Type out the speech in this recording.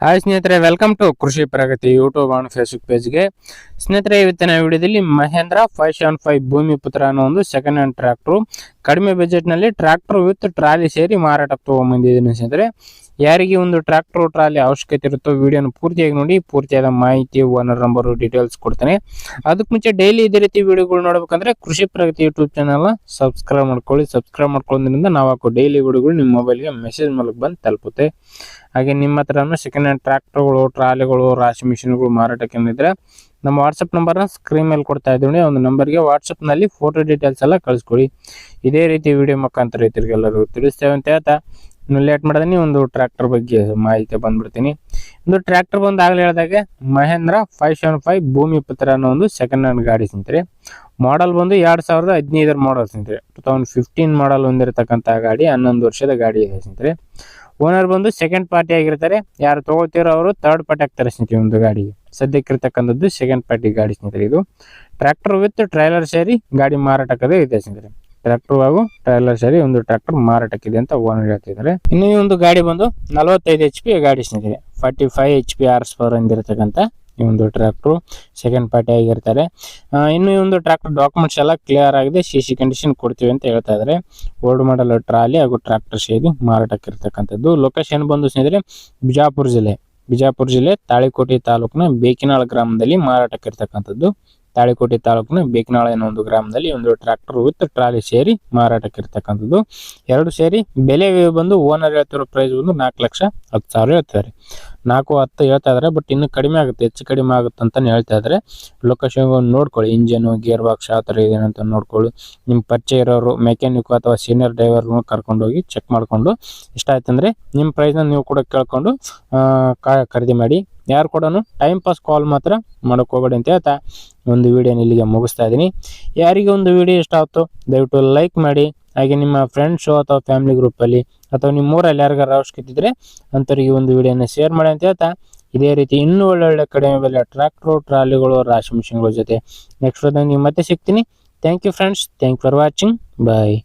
Hi ಸ್ನೇಹಿತರೆ, welcome to ಕೃಷಿ ಪ್ರಗತಿ YouTube and Facebook ಪೇಜ್ಗೆ. ಸ್ನೇಹಿತರೆ, ಇವತ್ತಿನ ವಿಡಿಯೋದಲ್ಲಿ ಮಹೇಂದ್ರ 575 ಭೂಮಿ ಪುತ್ರ ಅನ್ನೋ ಒಂದು ಸೆಕೆಂಡ್ ಹ್ಯಾಂಡ್ ಟ್ರ್ಯಾಕ್ಟರ್ ಕಡಿಮೆ ಬಜೆಟ್ ನಲ್ಲಿ ಟ್ರ್ಯಾಕ್ಟರ್ ವಿತ್ ಟ್ರಾಲಿ ಸೇರಿ ಮಾರಾಟಕ್ಕೆ ತಗೊಂಡ್ಬಂದಿದ್ದೀನಿ. ಸ್ನೇಹಿತರೆ, ಯಾರಿಗೆ ಒಂದು ಟ್ರ್ಯಾಕ್ಟರ್ ಟ್ರಾಲಿ ಅವಶ್ಯಕತೆ ಇರುತ್ತೋ ವಿಡಿಯೋನ ಪೂರ್ತಿಯಾಗಿ ನೋಡಿ. ಪೂರ್ತಿಯಾದ ಮಾಹಿತಿ, ಓನರ್ ನಂಬರ್, ಡೀಟೇಲ್ಸ್ ಕೊಡ್ತೇನೆ. ಅದಕ್ಕೆ ಮುಂಚೆ ಡೈಲಿ ಇದೇ ರೀತಿ ವಿಡಿಯೋಗಳು ನೋಡ್ಬೇಕಂದ್ರೆ ಕೃಷಿ ಪ್ರಗತಿ ಯೂಟ್ಯೂಬ್ ಚಾನಲ್ ಸಬ್ಸ್ಕ್ರೈಬ್ ಮಾಡ್ಕೊಳ್ಳಿ. ಸಬ್ಸ್ಕ್ರೈಬ್ ಮಾಡ್ಕೊಳ್ಳೋದ್ರಿಂದ ನಾವು ಹಾಕೋ ಡೈಲಿ ವಿಡಿಯೋಗಳು ನಿಮ್ಮ ಮೊಬೈಲ್ಗೆ ಮೆಸೇಜ್ ಮೂಲಕ ಬಂದು ತಲುಪುತ್ತೆ. ಹಾಗೆ ನಿಮ್ಮ ಹತ್ರ ಸೆಕೆಂಡ್ ಹ್ಯಾಂಡ್ ಟ್ರ್ಯಾಕ್ಟರ್ಗಳು, ಟ್ರಾಲಿಗಳು, ರಾಶಿ ಮಿಷಿನ್ಗಳು ಮಾರಾಟಕ್ಕೆ ಇದ್ರೆ ನಮ್ಮ ವಾಟ್ಸಪ್ ನಂಬರ್ನ ಸ್ಕ್ರೀನ್ ಮೇಲೆ ಕೊಡ್ತಾ ಇದ್ದೀವಿ. ಒಂದು ನಂಬರ್ಗೆ ವಾಟ್ಸಪ್ನಲ್ಲಿ ಫೋಟೋ ಡೀಟೇಲ್ಸ್ ಎಲ್ಲ ಕಳಿಸ್ಕೊಡಿ. ಇದೇ ರೀತಿ ವಿಡಿಯೋ ಮುಖಾಂತರ ರೈತರಿಗೆಲ್ಲರೂ ತಿಳಿಸ್ತೇವೆ ಅಂತ ಹೇಳ್ತಾ ಇನ್ನು ಲೇಟ್ ಮಾಡಿದ್ರೆ ಒಂದು ಟ್ರ್ಯಾಕ್ಟರ್ ಬಗ್ಗೆ ಮಾಹಿತಿ ಬಂದ್ಬಿಡ್ತೀನಿ. ಒಂದು ಟ್ರ್ಯಾಕ್ಟರ್ ಬಂದು ಆಗಲೇ ಹೇಳಿದಾಗೆ ಮಹೇಂದ್ರ 575 ಭೂಮಿ ಪುತ್ರ ಅನ್ನೋ ಒಂದು ಸೆಕೆಂಡ್ ಹ್ಯಾಂಡ್ ಗಾಡಿ ಸ್ನೇಹಿತರೆ. ಮಾಡಲ್ ಬಂದು 2015 ಮಾಡಲ್ ಸ್ನೇಹಿತರೆ. 2015 ಮಾಡಲ್ ಹೊಂದಿರತಕ್ಕಂಥ ಗಾಡಿ, 11 ವರ್ಷದ ಗಾಡಿ ಇದೆ ಸ್ನೇಹಿತರೆ. ಓನರ್ ಬಂದು ಸೆಕೆಂಡ್ ಪಾರ್ಟಿ ಆಗಿರ್ತಾರೆ. ಯಾರು ತಗೊಳ್ತಿರೋ ಅವರು ಥರ್ಡ್ ಪಾರ್ಟಿ ಆಗ್ತಾರೆ ಸ್ನೇಹಿತರೆ. ಒಂದು ಗಾಡಿಗೆ ಸದ್ಯಕ್ಕಿರ್ತಕ್ಕಂಥದ್ದು ಸೆಕೆಂಡ್ ಪಾರ್ಟಿ ಗಾಡಿ ಸ್ನೇಹಿತರೆ. ಇದು ಟ್ರ್ಯಾಕ್ಟರ್ ವಿತ್ ಟ್ರೈಲರ್ ಸೇರಿ ಗಾಡಿ ಮಾರಾಟಕ್ಕದೇ ಇದೆ ಸ್ನೇಹಿತರೆ. ಟ್ರ್ಯಾಕ್ಟರ್ ಹಾಗೂ ಟ್ರೈಲರ್ ಸೇರಿ ಒಂದು ಟ್ರ್ಯಾಕ್ಟರ್ ಮಾರಾಟಕ್ಕಿದೆ ಅಂತ ಓನರ್ ಹೇಳ್ತಿದ್ದಾರೆ. ಇನ್ನು ಈ ಒಂದು ಗಾಡಿ ಬಂದು 45 HP ಗಾಡಿ ಸ್ನೇಹಿತರೆ. 45 HP horsepower ಹೊಂದಿರತಕ್ಕಂಥ ಈ ಒಂದು ಟ್ರ್ಯಾಕ್ಟರ್ ಸೆಕೆಂಡ್ ಪಾರ್ಟಿ ಆಗಿರ್ತಾರೆ. ಇನ್ನು ಈ ಒಂದು ಟ್ರ್ಯಾಕ್ಟರ್ ಡಾಕ್ಯುಮೆಂಟ್ಸ್ ಎಲ್ಲ ಕ್ಲಿಯರ್ ಆಗಿದೆ, CC ಕಂಡೀಷನ್ ಕೊಡ್ತೀವಿ ಅಂತ ಹೇಳ್ತಾ ಇದ್ದಾರೆ. ಓಲ್ಡ್ ಮಾಡಲ್ ಟ್ರಾಲಿ ಹಾಗೂ ಟ್ರ್ಯಾಕ್ಟರ್ ಸೇರಿ ಮಾರಾಟಕ್ಕೆ ಇರ್ತಕ್ಕಂಥದ್ದು. ಲೊಕೇಶನ್ ಬಂದು ಸ್ನೇಹಿತರೆ ಬಿಜಾಪುರ ಜಿಲ್ಲೆ ತಾಳಿಕೋಟೆ ತಾಲೂಕಿನ ಬೇಕಿನಾಳ ಗ್ರಾಮದಲ್ಲಿ ಮಾರಾಟಕ್ಕೆ ಇರ್ತಕ್ಕಂಥದ್ದು. ತಾಳಿಕೋಟೆ ತಾಲೂಕಿನ ಬೇಕಿನಾಳ ಅನ್ನೋ ಒಂದು ಗ್ರಾಮದಲ್ಲಿ ಒಂದು ಟ್ರ್ಯಾಕ್ಟರ್ ವಿತ್ ಟ್ರಾಲಿ ಸೇರಿ ಮಾರಾಟಕ್ಕೆ ಇರ್ತಕ್ಕಂಥದ್ದು. ಎರಡು ಸೇರಿ ಬೆಲೆ ಬಂದು ಓನರ್ ಹೇಳ್ತಿರೋ ಪ್ರೈಸ್ ಬಂದು 4,10,000 ಹೇಳ್ತಾರೆ. 4,10,000 ಹೇಳ್ತಾ ಇದಾರೆ. ಬಟ್ ಇನ್ನು ಕಡಿಮೆ ಆಗುತ್ತೆ, ಹೆಚ್ಚು ಕಡಿಮೆ ಆಗುತ್ತೆ ಅಂತಾನೆ ಹೇಳ್ತಾ ಇದಾರೆ. ಲೊಕೇಶನ್ ನೋಡ್ಕೊಳ್ಳಿ, ಇಂಜನ್, ಗೇರ್ ಬಾಕ್ಸ್ ಯಾವ ಥರ ಇದೆ ಅಂತ ನೋಡ್ಕೊಳ್ಳಿ. ನಿಮ್ಮ ಪರಿಚಯ ಇರೋರು ಮೆಕ್ಯಾನಿಕ್ ಅಥವಾ ಸೀನಿಯರ್ ಡ್ರೈವರ್ನ ಕರ್ಕೊಂಡೋಗಿ ಚೆಕ್ ಮಾಡಿಕೊಂಡು ಇಷ್ಟ ಆಯ್ತು ಅಂದರೆ ನಿಮ್ಮ ಪ್ರೈಸ್ನ ನೀವು ಕೂಡ ಕೇಳ್ಕೊಂಡು ಖರೀದಿ ಮಾಡಿ. ಯಾರು ಕೂಡ ಟೈಮ್ ಪಾಸ್ ಕಾಲ್ ಮಾತ್ರ ಮಾಡೋಕೆ ಹೋಗಬೇಡಿ ಅಂತ ಹೇಳ್ತಾ ಒಂದು ವಿಡಿಯೋನ ಇಲ್ಲಿಗೆ ಮುಗಿಸ್ತಾ ಇದ್ದೀನಿ. ಯಾರಿಗೆ ಒಂದು ವಿಡಿಯೋ ಇಷ್ಟ ಆಗುತ್ತೋ ದಯವಿಟ್ಟು ಲೈಕ್ ಮಾಡಿ. ಹಾಗೆ ನಿಮ್ಮ ಫ್ರೆಂಡ್ಸು ಅಥವಾ ಫ್ಯಾಮಿಲಿ ಗ್ರೂಪಲ್ಲಿ ಅಥವಾ ನಿಮ್ಮ ಊರಲ್ಲಿ ಯಾರಿಗಾರು ಅವಶ್ಯಕತೆ ಇದ್ದರೆ ಅಂಥವ್ರಿಗೆ ಒಂದು ವಿಡಿಯೋನ ಶೇರ್ ಮಾಡಿ ಅಂತ ಹೇಳ್ತಾ ಇದೇ ರೀತಿ ಇನ್ನೂ ಒಳ್ಳೊಳ್ಳೆ ಕಡಿಮೆ ಬೆಲೆ ಟ್ರ್ಯಾಕ್ಟ್ರು, ಟ್ರಾಲಿಗಳು, ರಾಶಿ ಮಿಷಿನ್ಗಳ ಜೊತೆ ನೆಕ್ಸ್ಟ್ ನೀವು ಮತ್ತೆ ಸಿಗ್ತೀನಿ. Thank you friends, thank for watching, bye.